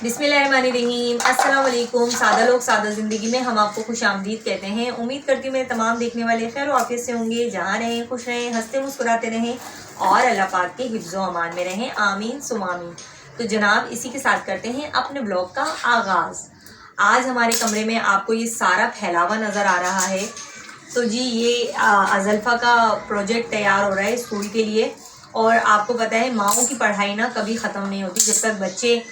बिस्मिल्लाहिर्रहमानिर्रहीम। अस्सलाम वालेकुम। सादा लोग सादा ज़िंदगी में हम आपको खुश आमदीद कहते हैं। उम्मीद करती हूँ मेरे तमाम देखने वाले खैर वाफियत से होंगे, जहाँ रहें खुश रहें, हंसते मुस्कुराते रहें और अल्लाह पाक के हिफ्ज़ व अमान में रहें। आमीन सुम आमीन। तो जनाब इसी के साथ करते हैं अपने ब्लॉग का आगाज़। आज हमारे कमरे में आपको ये सारा फैलावा नज़र आ रहा है। तो जी ये अज़ल्फ़ा का प्रोजेक्ट तैयार हो रहा है स्कूल के लिए। और आपको पता है माओं की पढ़ाई ना कभी ख़त्म नहीं होती जब तक बच्चे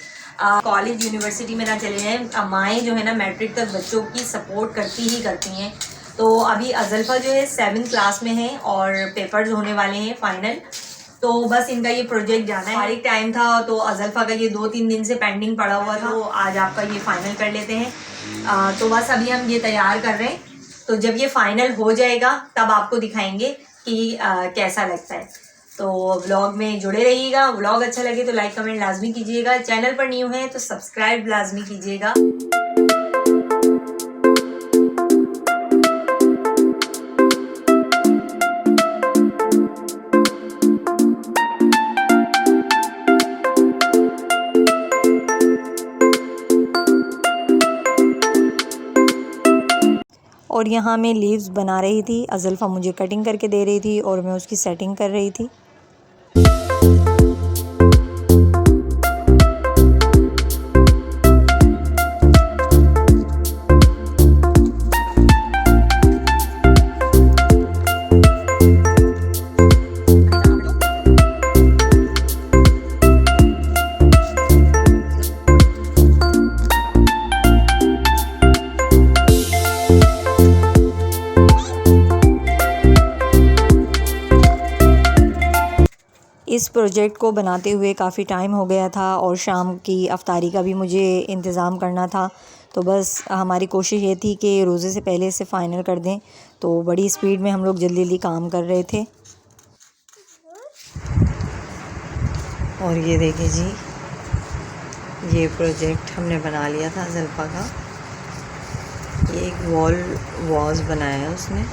कॉलेज यूनिवर्सिटी में ना चले जाएँ। माएँ जो है ना मैट्रिक तक बच्चों की सपोर्ट करती ही करती हैं। तो अभी अज़ल्फ़ा जो है 7th क्लास में है और पेपर्स होने वाले हैं फाइनल। तो बस इनका ये प्रोजेक्ट जाना है। फारिग टाइम था तो अज़ल्फ़ा का ये 2-3 दिन से पेंडिंग पड़ा हुआ था, तो आज आपका ये फाइनल कर लेते हैं। तो बस अभी हम ये तैयार कर रहे हैं। तो जब ये फाइनल हो जाएगा तब आपको दिखाएंगे कि कैसा लगता है। तो व्लॉग में जुड़े रहिएगा। व्लॉग अच्छा लगे तो लाइक कमेंट लाजमी कीजिएगा। चैनल पर न्यू है तो सब्सक्राइब लाजमी कीजिएगा। और यहाँ मैं लीव्स बना रही थी, अज़ल्फ़ा मुझे कटिंग करके दे रही थी और मैं उसकी सेटिंग कर रही थी। इस प्रोजेक्ट को बनाते हुए काफ़ी टाइम हो गया था और शाम की अफ्तारी का भी मुझे इंतज़ाम करना था। तो बस हमारी कोशिश ये थी कि रोज़े से पहले इसे फ़ाइनल कर दें। तो बड़ी स्पीड में हम लोग जल्दी जल्दी काम कर रहे थे। और ये देखिए जी, ये प्रोजेक्ट हमने बना लिया था अज़ल्फ़ा का। ये एक वॉल वाज बनाया है उसने,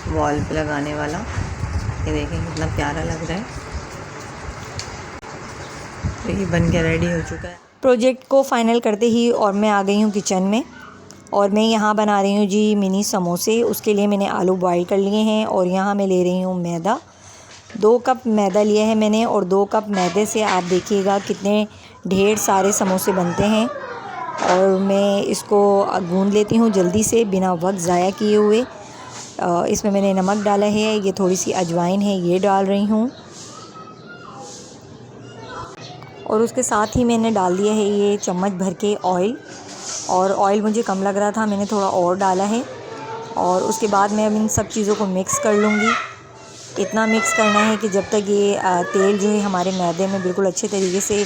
वॉल पे लगाने वाला। ये देखें कितना प्यारा लग रहा है। तो ये बन के रेडी हो चुका है। प्रोजेक्ट को फ़ाइनल करते ही और मैं आ गई हूँ किचन में और मैं यहाँ बना रही हूँ जी मिनी समोसे। उसके लिए मैंने आलू बॉईल कर लिए हैं और यहाँ मैं ले रही हूँ मैदा। 2 कप मैदा लिया है मैंने और 2 कप मैदे से आप देखिएगा कितने ढेर सारे समोसे बनते हैं। और मैं इसको गूंद लेती हूँ जल्दी से बिना वक्त ज़ाया किए हुए। इसमें मैंने नमक डाला है, ये थोड़ी सी अजवाइन है ये डाल रही हूँ और उसके साथ ही मैंने डाल दिया है ये चम्मच भर के ऑयल। और ऑयल मुझे कम लग रहा था, मैंने थोड़ा और डाला है। और उसके बाद मैं अब इन सब चीज़ों को मिक्स कर लूँगी। इतना मिक्स करना है कि जब तक ये तेल जो है हमारे मैदे में बिल्कुल अच्छे तरीके से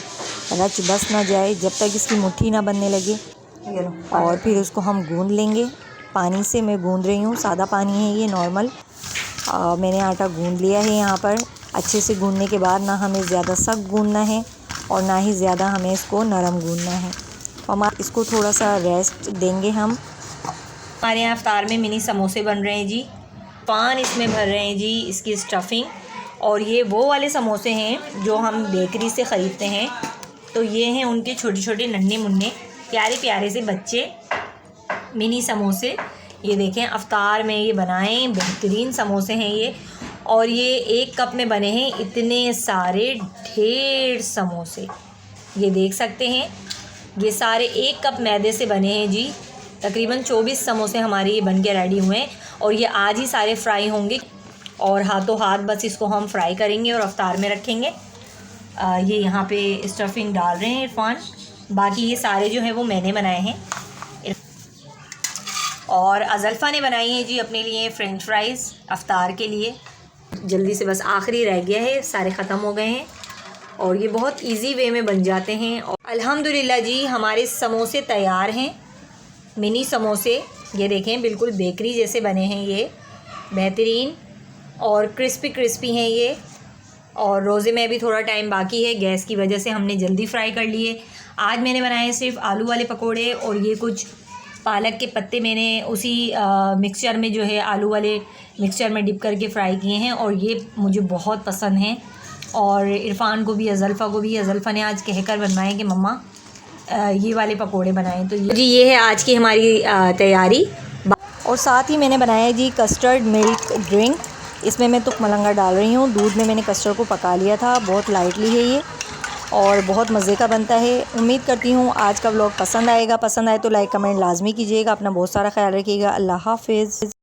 रच बस ना जाए, जब तक इसकी मुट्ठी ना बनने लगे। और फिर उसको हम गूंद लेंगे। पानी से मैं गूंद रही हूँ, सादा पानी है ये नॉर्मल। मैंने आटा गूंद लिया है यहाँ पर। अच्छे से गूंदने के बाद ना हमें ज़्यादा सख्त गूंदना है और ना ही ज़्यादा हमें इसको नरम गूंदना है। तो हम इसको थोड़ा सा रेस्ट देंगे हम। हमारे यहाँ इफ्तार में मिनी समोसे बन रहे हैं जी। पान इसमें भर रहे हैं जी इसकी स्टफिंग। और ये वो वाले समोसे हैं जो हम बेकरी से ख़रीदते हैं। तो ये हैं उनके छोटे छोटे नन्हे मुन्ने प्यारे प्यारे से बच्चे मिनी समोसे। ये देखें अफ्तार में ये बनाएं, बेहतरीन समोसे हैं ये। और ये 1 कप में बने हैं इतने सारे ढेर समोसे। ये देख सकते हैं ये सारे 1 कप मैदे से बने हैं जी। तकरीबन 24 समोसे हमारे ये बन के रेडी हुए हैं और ये आज ही सारे फ्राई होंगे। और हाथों हाथ बस इसको हम फ्राई करेंगे और अफ्तार में रखेंगे। ये यहाँ पे स्टफिंग डाल रहे हैं इरफान। बाकी ये सारे जो हैं वो मैंने बनाए हैं। और अज़ल्फ़ा ने बनाई है जी अपने लिए फ़्रेंच फ्राइज़ अफ्तार के लिए। जल्दी से बस आखिरी रह गया है, सारे ख़त्म हो गए हैं और ये बहुत इजी वे में बन जाते हैं। और अल्हम्दुलिल्लाह जी हमारे समोसे तैयार हैं, मिनी समोसे। ये देखें बिल्कुल बेकरी जैसे बने हैं ये, बेहतरीन और क्रिस्पी क्रिस्पी हैं ये। और रोज़े में भी थोड़ा टाइम बाकी है, गैस की वजह से हमने जल्दी फ्राई कर लिए। आज मैंने बनाए सिर्फ आलू वाले पकोड़े और ये कुछ पालक के पत्ते मैंने उसी मिक्सचर में जो है आलू वाले मिक्सचर में डिप करके फ्राई किए हैं और ये मुझे बहुत पसंद हैं। और इरफ़ान को भी, अज़ल्फ़ा को भी। अज़ल्फ़ा ने आज कहकर बनवाए कि मम्मा ये वाले पकोड़े बनाए। तो जी ये है आज की हमारी तैयारी। और साथ ही मैंने बनाया है जी कस्टर्ड मिल्क ड्रिंक। इसमें मैं तुक मलंगा डाल रही हूँ। दूध में मैंने कस्टर्ड को पका लिया था। बहुत लाइटली है ये और बहुत मज़े का बनता है। उम्मीद करती हूँ आज का व्लॉग पसंद आएगा। पसंद आए तो लाइक कमेंट लाजमी कीजिएगा। अपना बहुत सारा ख्याल रखिएगा। अल्लाह हाफिज़।